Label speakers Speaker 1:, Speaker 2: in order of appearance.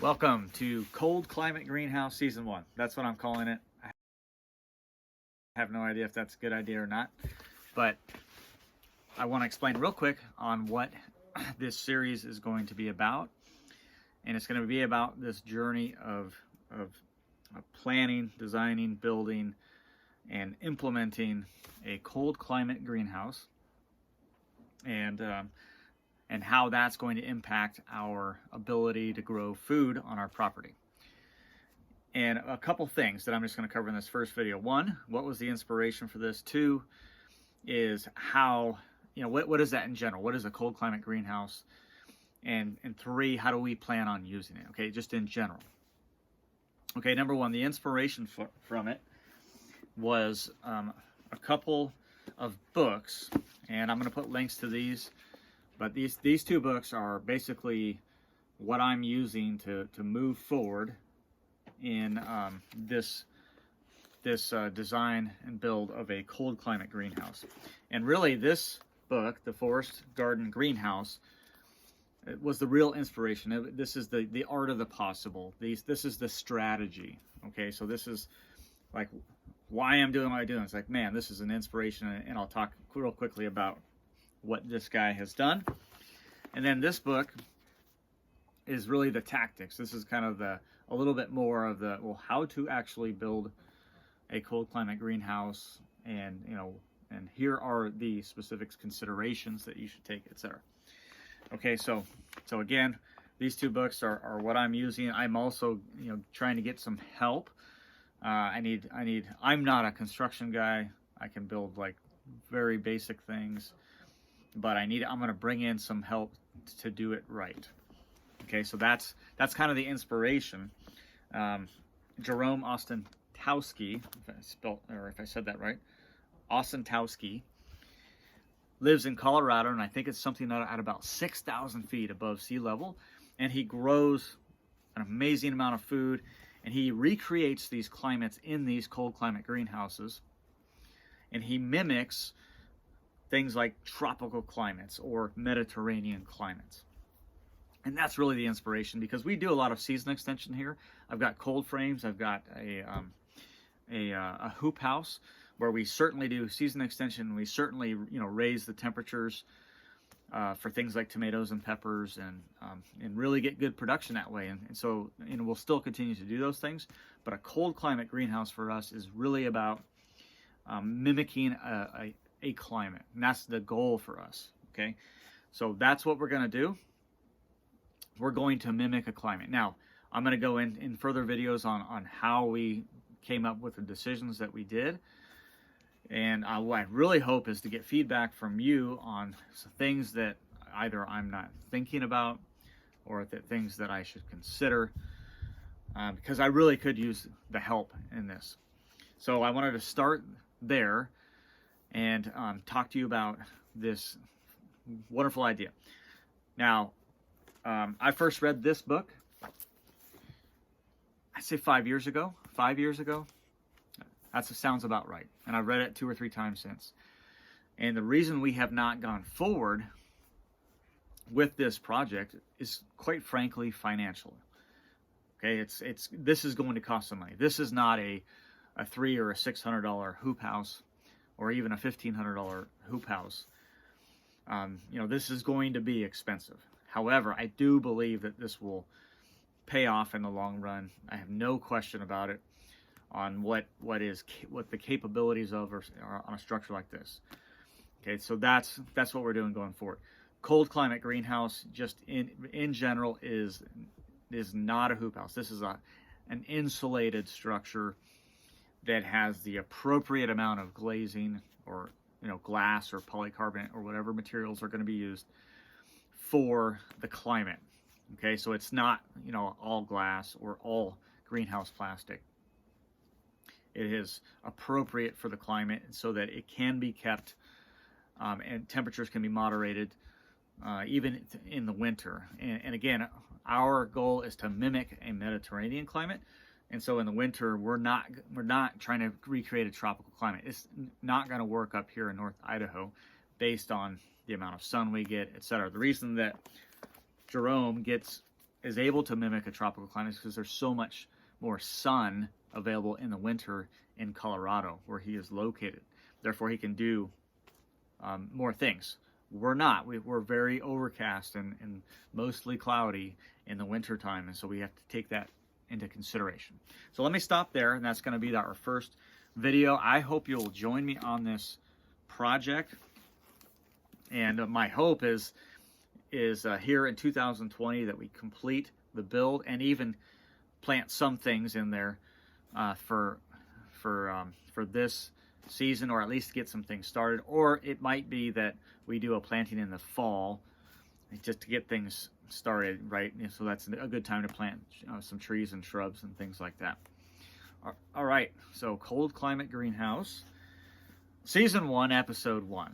Speaker 1: Welcome to Cold Climate Greenhouse Season 1. That's what I'm calling it. I have no idea if that's a good idea or not, but I want to explain real quick on what this series is going to be about. And it's going to be about this journey of planning, designing, building, and implementing a cold climate greenhouse, and how that's going to impact our ability to grow food on our property. And a couple things that I'm just going to cover in this first video. One, what was the inspiration for this? Two is how, what is that in general? What is a cold climate greenhouse? And three, how do we plan on using it? Okay, just in general. Okay, number one, the inspiration from it was a couple of books, and I'm going to put links to these. But these two books are basically what I'm using to move forward in this design and build of a cold climate greenhouse. And really, this book, The Forest Garden Greenhouse, it was the real inspiration. This is the art of the possible. This is the strategy. Okay, so this is like why I'm doing what I'm doing. It's like, man, this is an inspiration, and I'll talk real quickly about what this guy has done. And then this book is really the tactics. This is kind of a little bit more of the, well, how to actually build a cold climate greenhouse, and and here are the specific considerations that you should take, etc. Okay, so again, these two books are what I'm using. I'm also trying to get some help. I'm not a construction guy. I can build like very basic things, but I'm going to bring in some help to do it right. Okay, so that's kind of the inspiration. Jerome Ostentowski, if I said that right, Ostentowski, lives in Colorado, and I think it's something at about 6,000 feet above sea level, and he grows an amazing amount of food, and he recreates these climates in these cold climate greenhouses, and he mimics things like tropical climates or Mediterranean climates. And that's really the inspiration, because we do a lot of season extension here. I've got cold frames. I've got a hoop house where we certainly do season extension. We certainly raise the temperatures for things like tomatoes and peppers, and really get good production that way. And so we'll still continue to do those things. But a cold climate greenhouse for us is really about mimicking a climate, and that's the goal for us. Okay, so that's what we're going to do. We're going to mimic a climate. Now, I'm going to go in further videos on how we came up with the decisions that we did, and what I really hope is to get feedback from you on some things that either I'm not thinking about, or things that I should consider, because I really could use the help in this. So I wanted to start there and talk to you about this wonderful idea. Now, I first read this book, I'd say 5 years ago. 5 years ago. That sounds about right. And I've read it 2 or 3 times since. And the reason we have not gone forward with this project is, quite frankly, financial. Okay, this is going to cost some money. This is not a $300 or $600 hoop house, or even a $1,500 hoop house. This is going to be expensive. However, I do believe that this will pay off in the long run. I have no question about it on what the capabilities of are on a structure like this. Okay, so that's what we're doing going forward. Cold climate greenhouse, just in general, is not a hoop house. This is an insulated structure that has the appropriate amount of glazing, or glass or polycarbonate or whatever materials are going to be used for the climate. Okay, so it's not all glass or all greenhouse plastic. It is appropriate for the climate so that it can be kept, and temperatures can be moderated even in the winter. And again, our goal is to mimic a Mediterranean climate. And so in the winter, we're not trying to recreate a tropical climate. It's not going to work up here in North Idaho based on the amount of sun we get, etc. The reason that Jerome gets is able to mimic a tropical climate because there's so much more sun available in the winter in Colorado where he is located. Therefore, he can do more things. We're not. We're very overcast and mostly cloudy in the wintertime, and so we have to take that into consideration. So let me stop there, and that's going to be our first video. I hope you'll join me on this project, and my hope is here in 2020 that we complete the build and even plant some things in there for this season, or at least get some things started. Or it might be that we do a planting in the fall just to get things started, right? So that's a good time to plant some trees and shrubs and things like that. All right, so Cold Climate Greenhouse, Season 1, Episode 1.